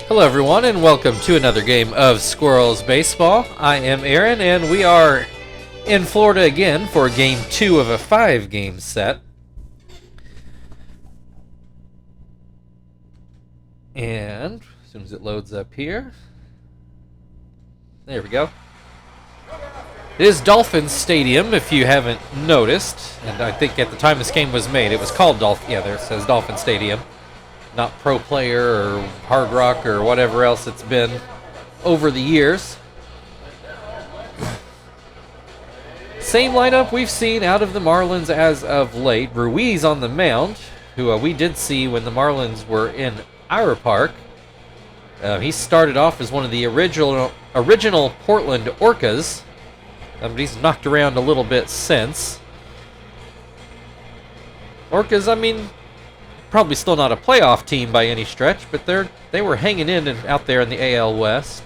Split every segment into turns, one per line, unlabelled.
Hello everyone and welcome to another game of Squirrels Baseball. I am Aaron and we are in Florida again for game 2 of a 5-game set. And as soon as it loads up here, there we go. It is Dolphins Stadium if you haven't noticed, and I think at the time this game was made it was called there it says Dolphin Stadium. Not Pro Player or Hard Rock or whatever else it's been over the years. Same lineup we've seen out of the Marlins as of late. Ruiz on the mound, who we did see when the Marlins were in our park. He started off as one of the original Portland Orcas, but he's knocked around a little bit since. Orcas, I mean, probably still not a playoff team by any stretch, but they were hanging in and out there in the AL West.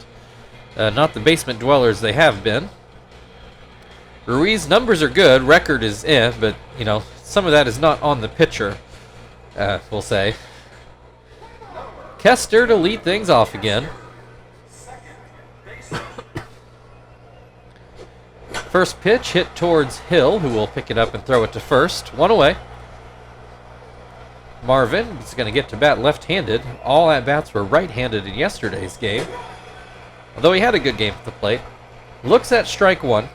Not the basement dwellers they have been. Ruiz numbers are good, record is but you know, some of that is not on the pitcher, we'll say. Kester to lead things off again. First pitch hit towards Hill, who will pick it up and throw it to first. One away. Marvin is going to get to bat left-handed. All at-bats were right-handed in yesterday's game, although he had a good game at the plate. Looks at strike one.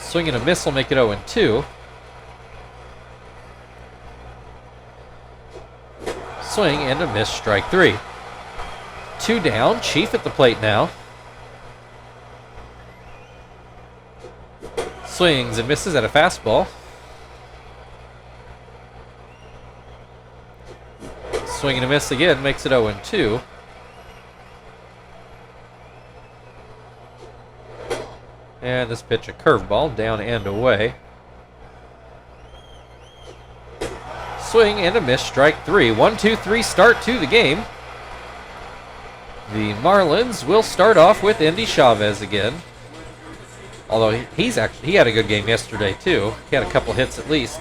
Swing and a miss will make it 0-2. Swing and a miss, strike three. 2 down, Chief at the plate now. Swings and misses at a fastball. Swing and a miss again, makes it 0-2. And this pitch a curveball, down and away. Swing and a miss, strike three. 1-2-3 start to the game. The Marlins will start off with Endy Chavez again. Although he had a good game yesterday too. He had a couple hits at least.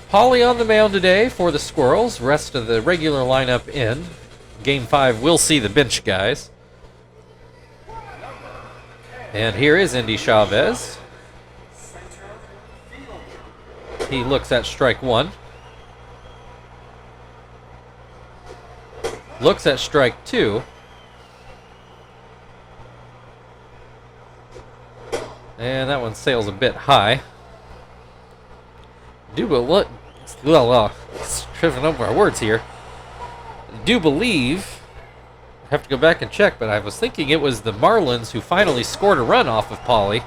Pauly on the mound today for the Squirrels. Rest of the regular lineup in. Game 5 will see the bench guys. And here is Endy Chavez. He looks at strike one. Looks at strike two. And that one sails a bit high. Tripping over our words here. Do believe, I have to go back and check, but I was thinking it was the Marlins who finally scored a run off of Pauly,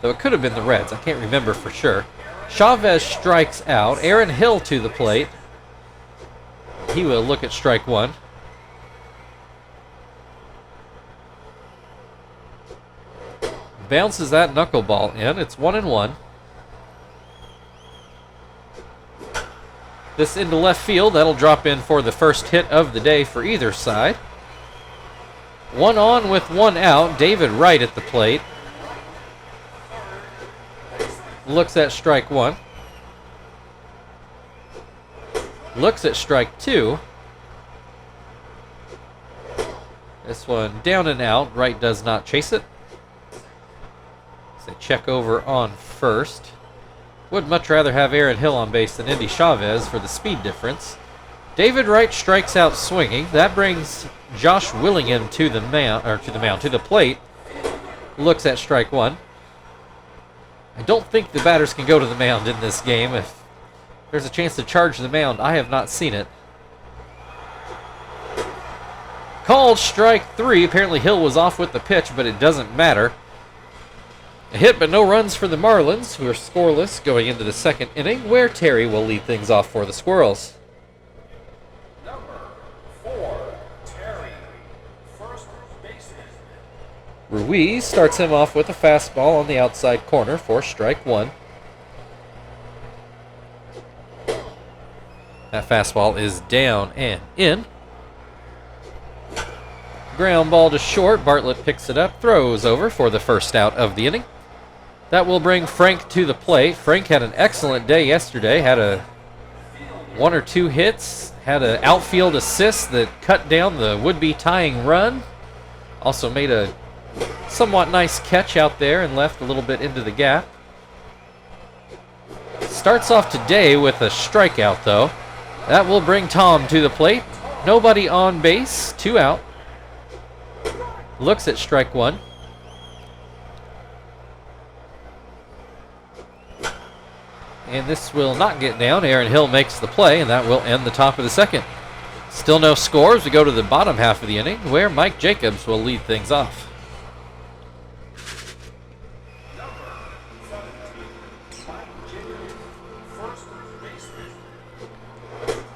though it could have been the Reds. I can't remember for sure. Chavez strikes out. Aaron Hill to the plate. He will look at strike one. Bounces that knuckleball in. It's 1-1. This into left field. That'll drop in for the first hit of the day for either side. 1 on with 1 out. David Wright at the plate. Looks at strike one. Looks at strike two. This one down and out. Wright does not chase it. So check over on first. Would much rather have Aaron Hill on base than Endy Chavez for the speed difference. David Wright strikes out swinging. That brings Josh Willingham to the plate. Looks at strike one. I don't think the batters can go to the mound in this game. If there's a chance to charge the mound, I have not seen it. Called strike three. Apparently Hill was off with the pitch, but it doesn't matter. A hit but no runs for the Marlins, who are scoreless going into the second inning, where Terry will lead things off for the Squirrels.
Number 4, Terry, first baseman.
Ruiz starts him off with a fastball on the outside corner for strike one. That fastball is down and in. Ground ball to short. Bartlett picks it up, throws over for the first out of the inning. That will bring Frank to the plate. Frank had an excellent day yesterday. Had a 1 or 2 hits, had an outfield assist that cut down the would-be tying run. Also made a somewhat nice catch out there and left a little bit into the gap. Starts off today with a strikeout, though. That will bring Tom to the plate. Nobody on base, 2 out. Looks at strike 1. And this will not get down. Aaron Hill makes the play, and that will end the top of the second. Still no scores. We go to the bottom half of the inning, where Mike Jacobs will lead things off.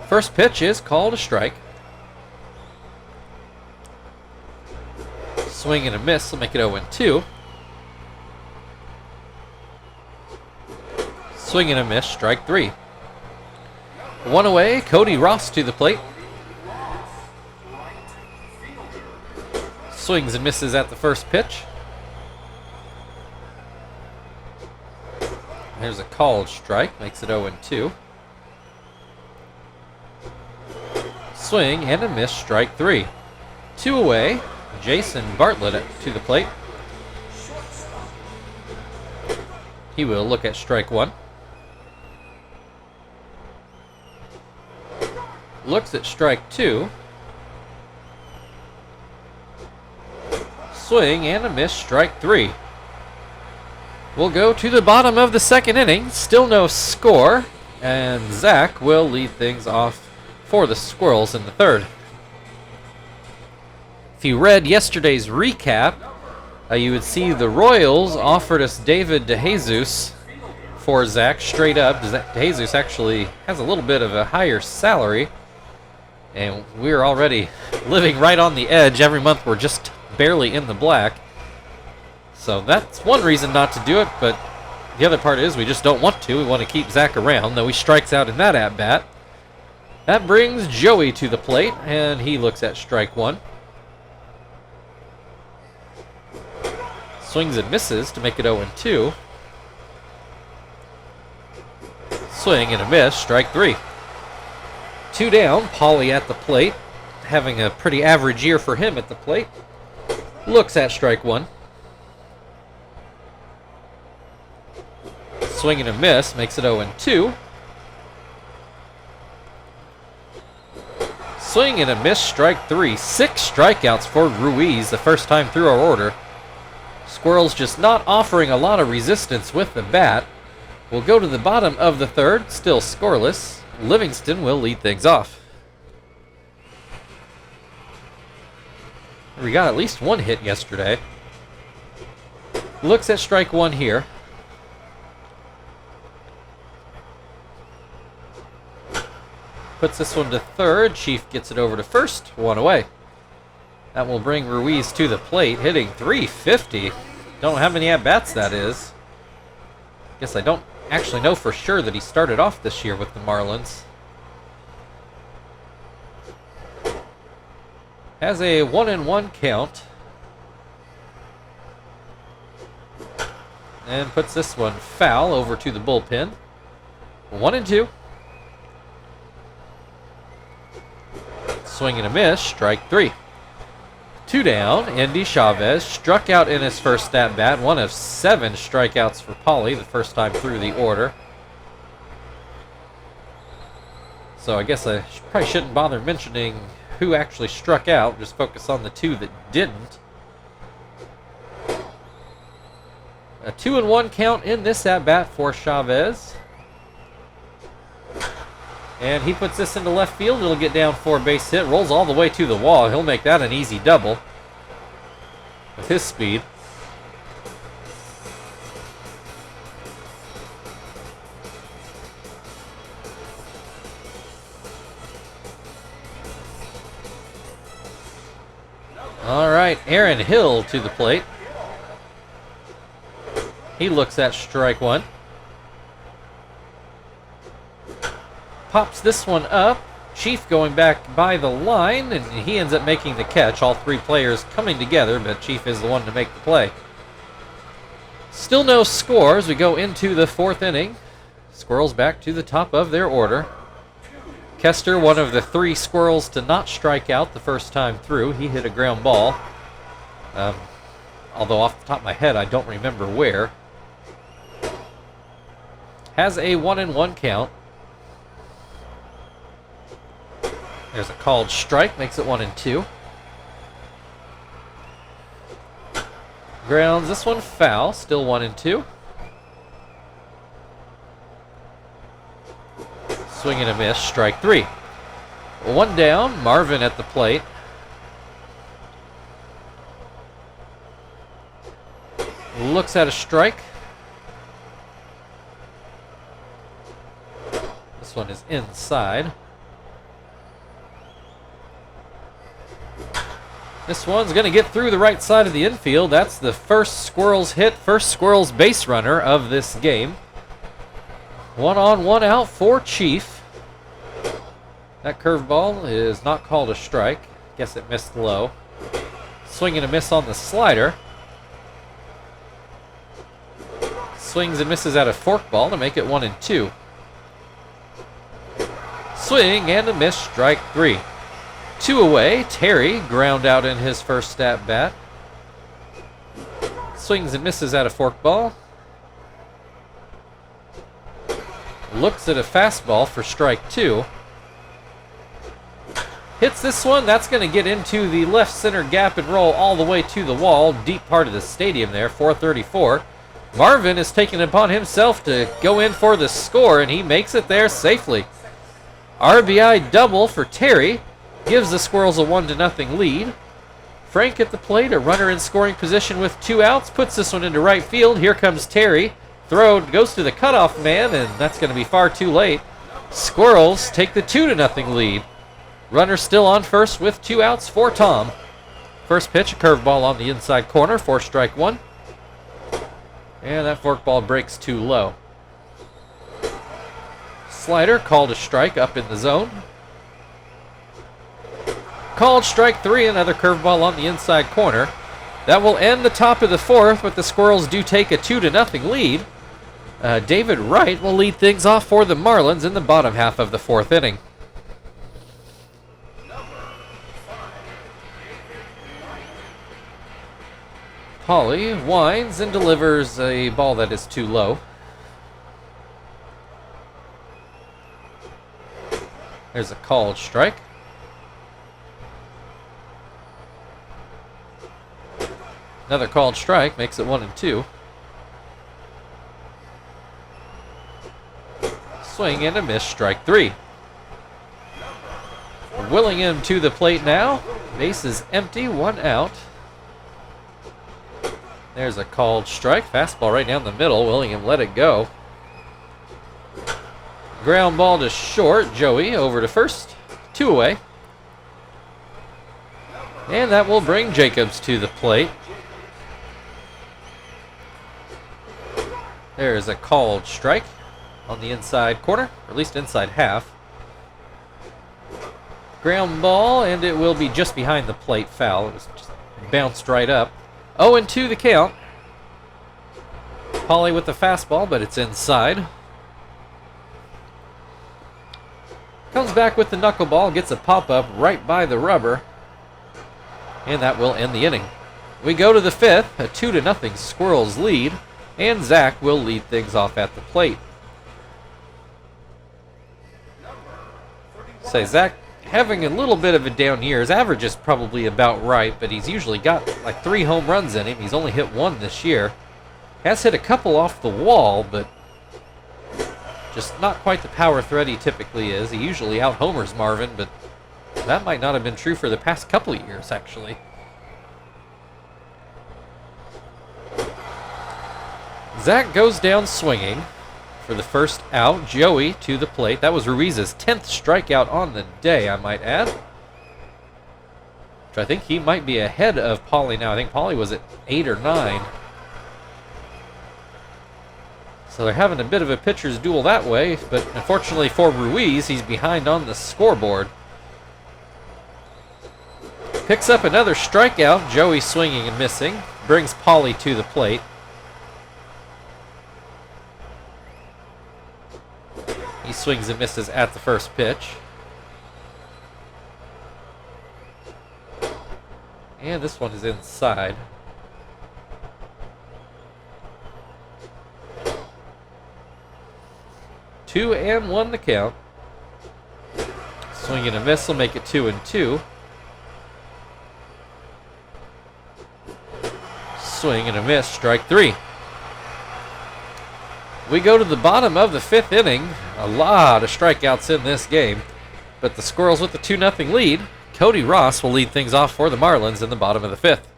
First pitch is called a strike. Swing and a miss will make it 0-2. Swing and a miss, strike 3. 1 away, Cody Ross to the plate. Swings and misses at the first pitch. There's a called strike, makes it 0-2. Swing and a miss, strike 3. 2 away, Jason Bartlett to the plate. He will look at strike 1. Looks at strike 2. Swing and a miss, strike 3. We'll go to the bottom of the second inning. Still no score. And Zach will lead things off for the Squirrels in the third. If you read yesterday's recap, you would see the Royals offered us David DeJesus for Zach straight up. DeJesus actually has a little bit of a higher salary, and we're already living right on the edge. Every month we're just barely in the black. So that's one reason not to do it, but the other part is we just don't want to. We want to keep Zach around, though he strikes out in that at-bat. That brings Joey to the plate, and he looks at strike 1. Swings and misses to make it 0-2. Swing and a miss, strike 3. 2 down, Pauly at the plate, having a pretty average year for him at the plate. Looks at strike 1. Swing and a miss, makes it 0-2. Swing and a miss, strike 3. 6 strikeouts for Ruiz the first time through our order. Squirrels just not offering a lot of resistance with the bat. We'll go to the bottom of the third, still scoreless. Livingston will lead things off. We got at least 1 hit yesterday. Looks at strike 1 here. Puts this one to third. Chief gets it over to first. 1 away. That will bring Ruiz to the plate, hitting .350. Don't know how many at-bats that is. Guess I don't actually know for sure that he started off this year with the Marlins. Has a 1-1 count. And puts this one foul over to the bullpen. 1-2. Swing and a miss, strike 3. 2 down, Andy Chavez struck out in his first at-bat. 1 of 7 strikeouts for Pauly, the first time through the order. So I guess I probably shouldn't bother mentioning who actually struck out, just focus on the 2 that didn't. A 2-1 count in this at-bat for Chavez. And he puts this into left field. It'll get down for a base hit. Rolls all the way to the wall. He'll make that an easy double with his speed. All right, Aaron Hill to the plate. He looks at strike 1. Pops this one up. Chief going back by the line, and he ends up making the catch. All 3 players coming together, but Chief is the one to make the play. Still no scores. We go into the 4th inning. Squirrels back to the top of their order. Kester, one of the 3 Squirrels to not strike out the first time through. He hit a ground ball. Although off the top of my head, I don't remember where. Has a 1-1 count. There's a called strike, makes it 1-2. Grounds this one foul, still 1-2. Swing and a miss, strike 3. 1 down, Marvin at the plate. Looks at a strike. This one is inside. This one's going to get through the right side of the infield. That's the first Squirrels hit, first Squirrels base runner of this game. 1 on, 1 out for Chief. That curveball is not called a strike. Guess it missed low. Swing and a miss on the slider. Swings and misses at a forkball to make it 1-2. Swing and a miss, strike 3. 2 away, Terry ground out in his first at bat. Swings and misses at a forkball. Looks at a fastball for strike 2. Hits this one, that's going to get into the left center gap and roll all the way to the wall, deep part of the stadium there, 434. Marvin has taken it upon himself to go in for the score, and he makes it there safely. RBI double for Terry, gives the Squirrels a 1-0 lead. Frank at the plate, a runner in scoring position with 2 outs, puts this one into right field. Here comes Terry. Throw goes to the cutoff man, and that's going to be far too late. Squirrels take the 2-0 lead. Runner still on first with 2 outs for Tom. First pitch, a curveball on the inside corner for strike 1. And that forkball breaks too low. Slider called a strike up in the zone. Called strike 3, another curveball on the inside corner. That will end the top of the 4th, but the Squirrels do take a 2-0 lead. David Wright will lead things off for the Marlins in the bottom half of the 4th inning. Pauly winds and delivers a ball that is too low. There's a called strike. Another called strike makes it 1-2. Swing and a miss, strike 3. Willingham to the plate now. Base is empty, 1 out. There's a called strike. Fastball right down the middle. Willingham let it go. Ground ball to short. Joey over to first. 2 away. And that will bring Jacobs to the plate. There's a called strike on the inside corner, or at least inside half. Ground ball, and it will be just behind the plate, foul. It was just bounced right up. 0-2 the count. Pauly with the fastball, but it's inside. Comes back with the knuckleball, gets a pop-up right by the rubber. And that will end the inning. We go to the 5th, a 2-0 Squirrels lead, and Zach will lead things off at the plate. Say, Zach having a little bit of a down year. His average is probably about right, but he's usually got like 3 home runs in him. He's only hit 1 this year. Has hit a couple off the wall, but just not quite the power threat he typically is. He usually out-homers Marvin, but that might not have been true for the past couple of years, actually. Zach goes down swinging for the first out. Joey to the plate. That was Ruiz's 10th strikeout on the day, I might add. Which I think he might be ahead of Pauly now. I think Pauly was at 8 or 9. So they're having a bit of a pitcher's duel that way, but unfortunately for Ruiz, he's behind on the scoreboard. Picks up another strikeout. Joey swinging and missing. Brings Pauly to the plate. He swings and misses at the first pitch. And this one is inside. Two and one to count. Swing and a miss will make it 2-2. Swing and a miss, strike three. We go to the bottom of the fifth inning. A lot of strikeouts in this game. But the Squirrels with the 2-0 lead. Cody Ross will lead things off for the Marlins in the bottom of the fifth.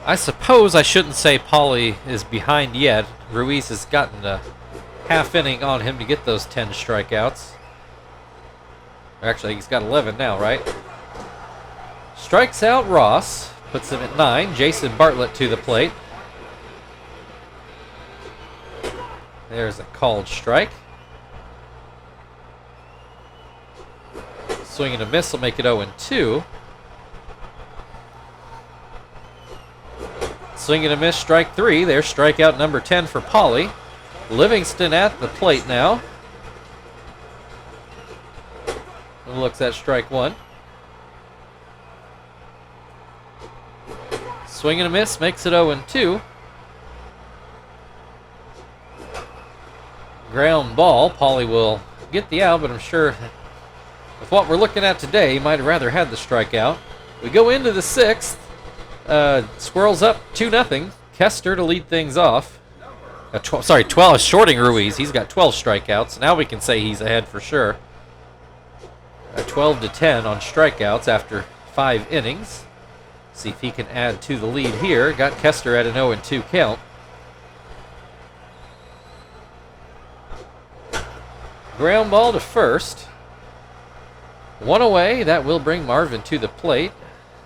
I suppose I shouldn't say Pauly is behind yet. Ruiz has gotten a half inning on him to get those 10 strikeouts. Actually, he's got 11 now, right? Strikes out Ross, puts him at 9. Jason Bartlett to the plate. There's a called strike. Swing and a miss will make it 0-2. Swing and a miss, strike three. There's strikeout number 10 for Pauly. Livingston at the plate now. Looks at strike one. Swing and a miss makes it 0-2. Ground ball. Pauly will get the out, but I'm sure with what we're looking at today, he might have rather had the strikeout. We go into the sixth. Squirrels up 2-0. Kester to lead things off. 12 is shorting Ruiz. He's got 12 strikeouts. Now we can say he's ahead for sure. 12-10 on strikeouts after 5 innings. See if he can add to the lead here. Got Kester at an 0-2 count. Ground ball to first. One away. That will bring Marvin to the plate.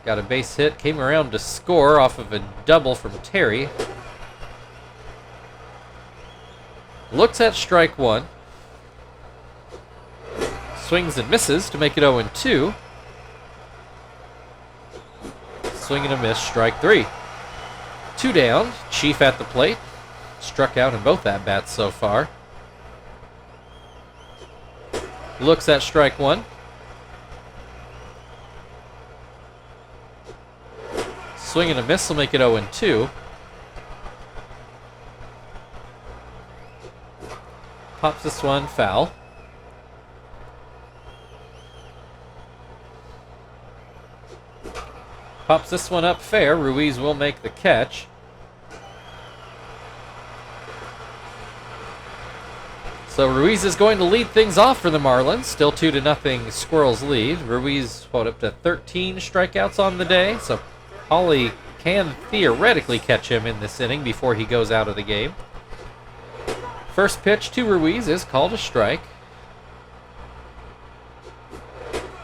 Got a base hit. Came around to score off of a double from Terry. Looks at strike one. Swings and misses to make it 0-2. Swing and a miss, strike three. 2 down. Chief at the plate. Struck out in both at-bats so far. Looks at strike one. Swing and a miss will make it 0-2. Pops this one foul. Pops this one up fair. Ruiz will make the catch. So Ruiz is going to lead things off for the Marlins. Still 2-0 Squirrels lead. Ruiz, up to 13 strikeouts on the day. So Pauly can theoretically catch him in this inning before he goes out of the game. First pitch to Ruiz is called a strike.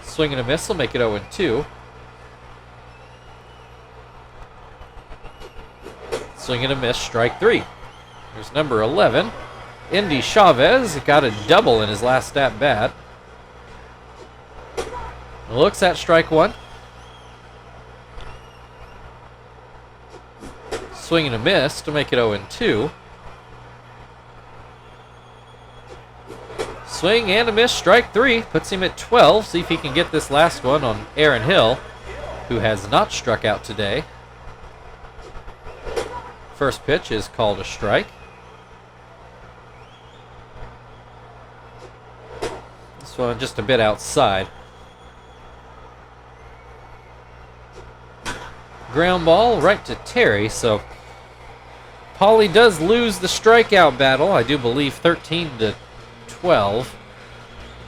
Swing and a miss will make it 0-2. Swing and a miss, strike three. There's number 11. Indy Chavez got a double in his last at-bat. Looks at strike one. Swing and a miss to make it 0-2. Swing and a miss, strike three. Puts him at 12. See if he can get this last one on Aaron Hill, who has not struck out today. First pitch is called a strike. This one just a bit outside. Ground ball right to Terry, so Pauly does lose the strikeout battle. I do believe 13-12.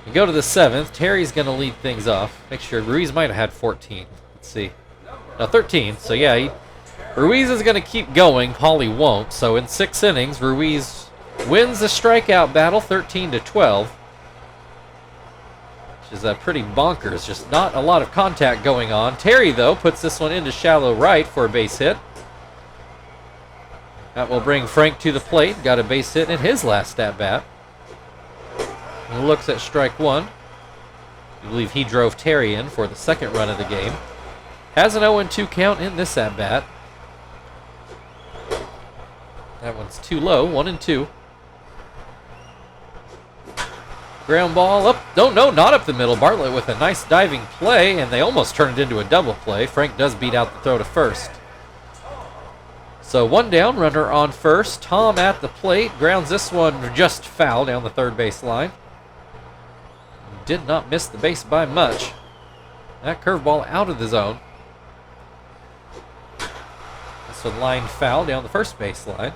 We go to the seventh. Terry's going to lead things off. Make sure Ruiz might have had 14. Let's see. No, 13. So yeah, Ruiz is going to keep going. Pauly won't. So in 6 innings, Ruiz wins the strikeout battle 13-12. Which is pretty bonkers. Just not a lot of contact going on. Terry, though, puts this one into shallow right for a base hit. That will bring Frank to the plate. Got a base hit in his last at-bat. Looks at strike one. I believe he drove Terry in for the second run of the game. Has an 0-2 count in this at-bat. That one's too low, 1-2. Ground ball up. No, not up the middle. Bartlett with a nice diving play, and they almost turned it into a double play. Frank does beat out the throw to first. So one down, runner on first. Tom at the plate. Grounds this one just foul down the third base line. Did not miss the base by much. That curveball out of the zone. This one line foul down the first base line.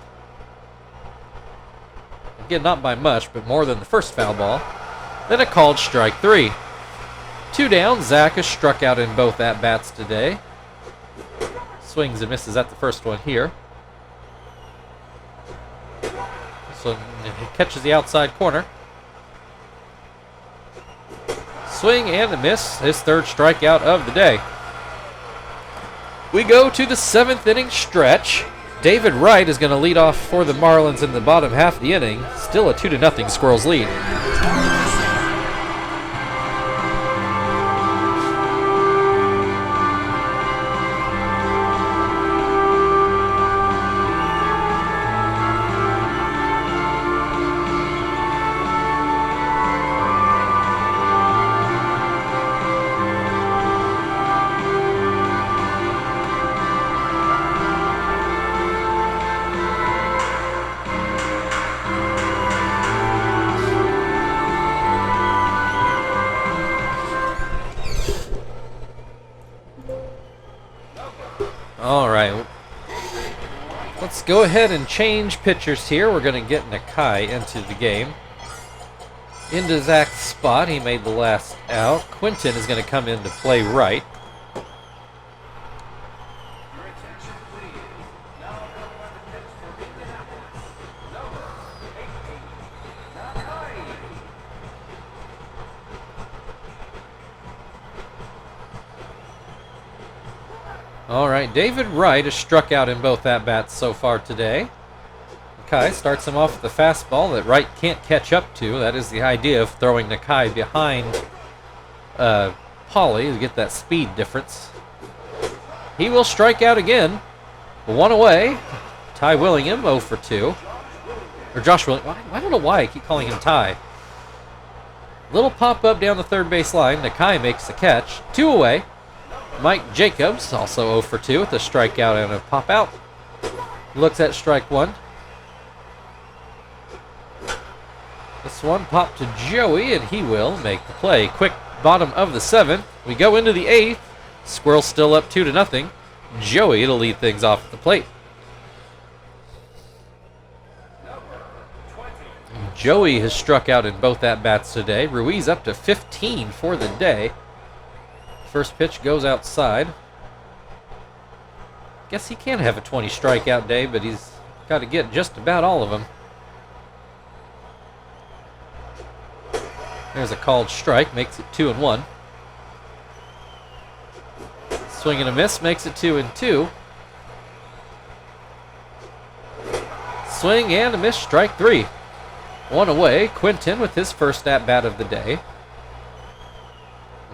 Again, not by much, but more than the first foul ball. Then a called strike 3. 2 down. Zach is struck out in both at-bats today. Swings and misses at the first one here. So he catches the outside corner. Swing and a miss. His third strikeout of the day. We go to the 7th inning stretch. David Wright is going to lead off for the Marlins in the bottom half of the inning. Still a 2-0 Squirrels lead. All right, let's go ahead and change pitchers here. We're going to get Nakai into the game. Into Zach's spot, he made the last out. Quinton is going to come in to play right.
Your attention, please. Now coming on the pitch for Indianapolis, number 18, Nakai.
All right, David Wright has struck out in both at-bats so far today. Nakai starts him off with the fastball that Wright can't catch up to. That is the idea of throwing Nakai behind Pauly to get that speed difference. He will strike out again. 1 away. Ty Willingham 0 for 2. Or Josh Willingham. I don't know why I keep calling him Ty. Little pop-up down the third base line. Nakai makes the catch. 2 away. Mike Jacobs, also 0 for 2 with a strikeout and a pop-out. Looks at strike 1. This one popped to Joey, and he will make the play. Quick bottom of the 7th. We go into the 8th. Squirrels still up 2-0. Joey to lead things off at the plate. Joey has struck out in both at-bats today. Ruiz up to 15 for the day. First pitch goes outside. Guess he can have a 20 strikeout day, but he's got to get just about all of them. There's a called strike, makes it 2-1. Swing and a miss, makes it 2-2. Swing and a miss, strike 3. 1 away, Quinton with his first at-bat of the day.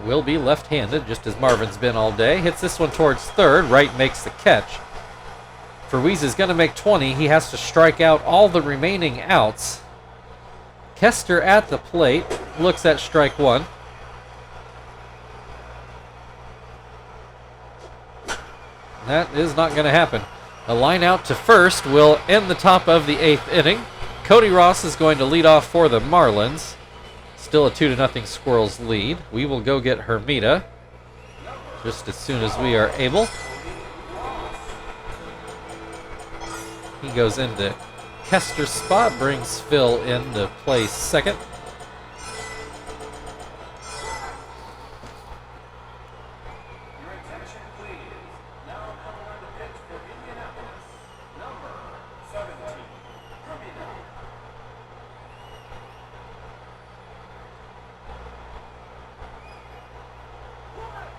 Will be left-handed, just as Marvin's been all day. Hits this one towards third. Wright makes the catch. Ruiz is going to make 20. He has to strike out all the remaining outs. Kester at the plate. Looks at strike 1. That is not going to happen. A line out to first will end the top of the 8th inning. Cody Ross is going to lead off for the Marlins. Still a 2-0 Squirrels lead. We will go get Hermida just as soon as we are able. He goes into Kester's spot, brings Phil in to play second.
Your attention, please. Now coming on the pitch for Indianapolis, number 17, Hermida.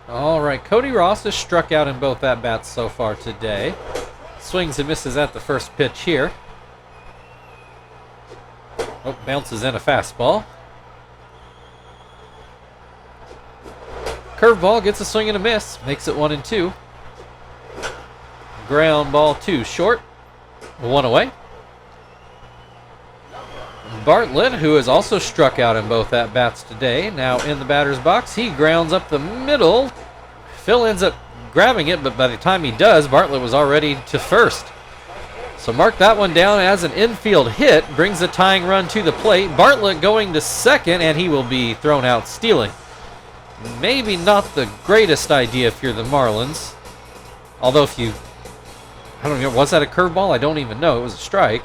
All right, Cody Ross has struck out in both at-bats so far today. Swings and misses at the first pitch here. Oh, bounces in a fastball. Curveball gets a swing and a miss. Makes it 1-2. Ground ball 2 short. 1 away. Bartlett, who has also struck out in both at-bats today, now in the batter's box. He grounds up the middle. Phil ends up grabbing it, but by the time he does, Bartlett was already to first. So mark that one down as an infield hit. Brings a tying run to the plate. Bartlett going to second, and he will be thrown out stealing. Maybe not the greatest idea if you're the Marlins. Although if you... I don't know, was that a curveball? I don't even know. It was a strike.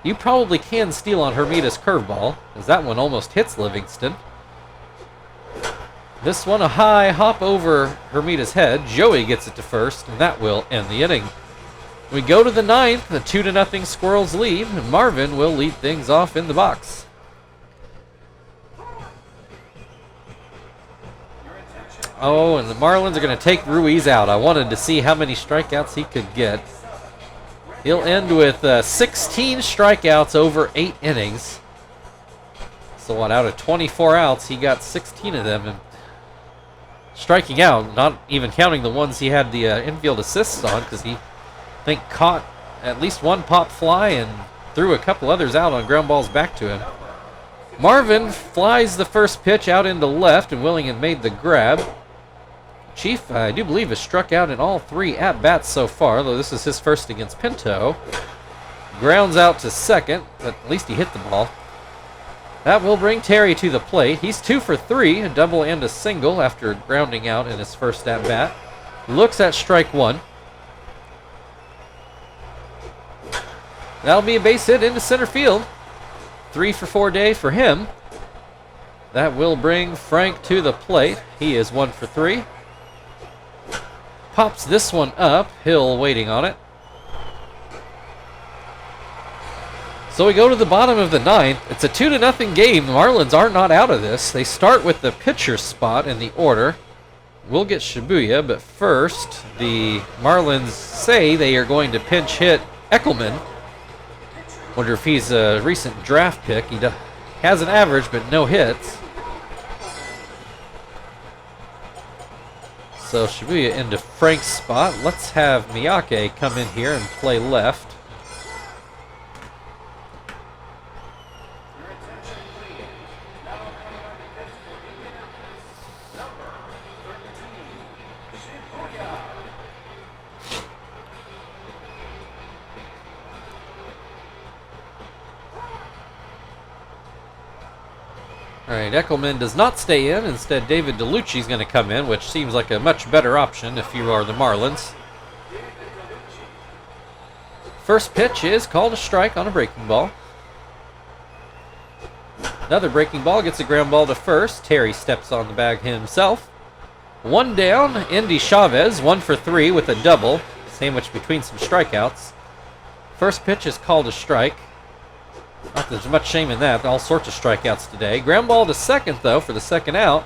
You probably can steal on Hermita's curveball, as that one almost hits Livingston. This one a high hop over Hermita's head. Joey gets it to first, and that will end the inning. We go to the ninth, the 2-0 Squirrels lead, and Marvin will lead things off in the box. Oh, and the Marlins are going to take Ruiz out. I wanted to see how many strikeouts he could get. He'll end with 16 strikeouts over 8 innings. So what, out of 24 outs, he got 16 of them. And striking out, not even counting the ones he had the infield assists on, because he, I think, caught at least one pop fly and threw a couple others out on ground balls back to him. Marvin flies the first pitch out into left, and Willingham made the grab. Chief, I do believe, has struck out in all 3 at-bats so far, though this is his first against Pinto. Grounds out to second, but at least he hit the ball. That will bring Terry to the plate. He's 2 for 3, a double and a single after grounding out in his first at-bat. Looks at strike 1. That'll be a base hit into center field. 3 for 4 day for him. That will bring Frank to the plate. He is 1 for 3. Pops this one up. Hill waiting on it. So we go to the bottom of the ninth. It's a 2-0 game. The Marlins are not out of this. They start with the pitcher spot in the order. We'll get Shibuya, but first, the Marlins say they are going to pinch hit Eckelman. Wonder if he's a recent draft pick. He has an average, but no hits. So Shibuya into Frank's spot. Let's have Miyake come in here and play left. All right, Eckelman does not stay in. Instead, David DeLucci's going to come in, which seems like a much better option if you are the Marlins. First pitch is called a strike on a breaking ball. Another breaking ball gets a ground ball to first. Terry steps on the bag himself. 1 down, Indy Chavez, 1 for 3 with a double, sandwiched between some strikeouts. First pitch is called a strike. Not that there's much shame in that. All sorts of strikeouts today. Ground ball to second, though, for the second out.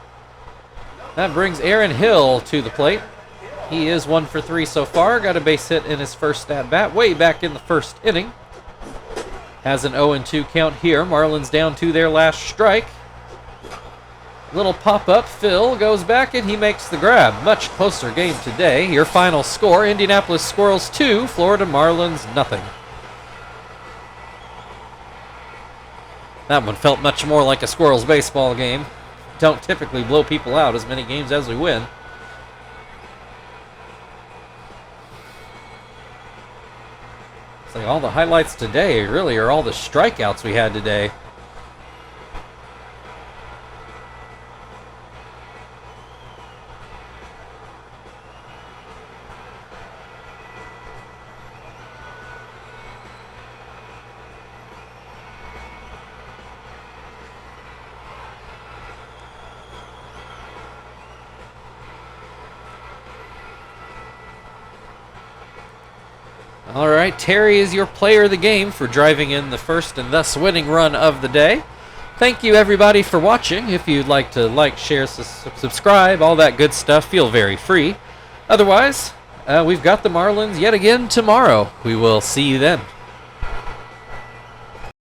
That brings Aaron Hill to the plate. He is 1 for 3 so far. Got a base hit in his first at-bat way back in the first inning. Has an 0-2 count here. Marlins down to their last strike. Little pop-up. Phil goes back, and he makes the grab. Much closer game today. Your final score, Indianapolis Squirrels 2, Florida Marlins nothing. That one felt much more like a Squirrels baseball game. Don't typically blow people out as many games as we win. It's like all the highlights today really are all the strikeouts we had today. All right, Terry is your player of the game for driving in the first and thus winning run of the day. Thank you, everybody, for watching. If you'd like to like, share, subscribe, all that good stuff, feel very free. Otherwise, we've got the Marlins yet again tomorrow. We will see you then.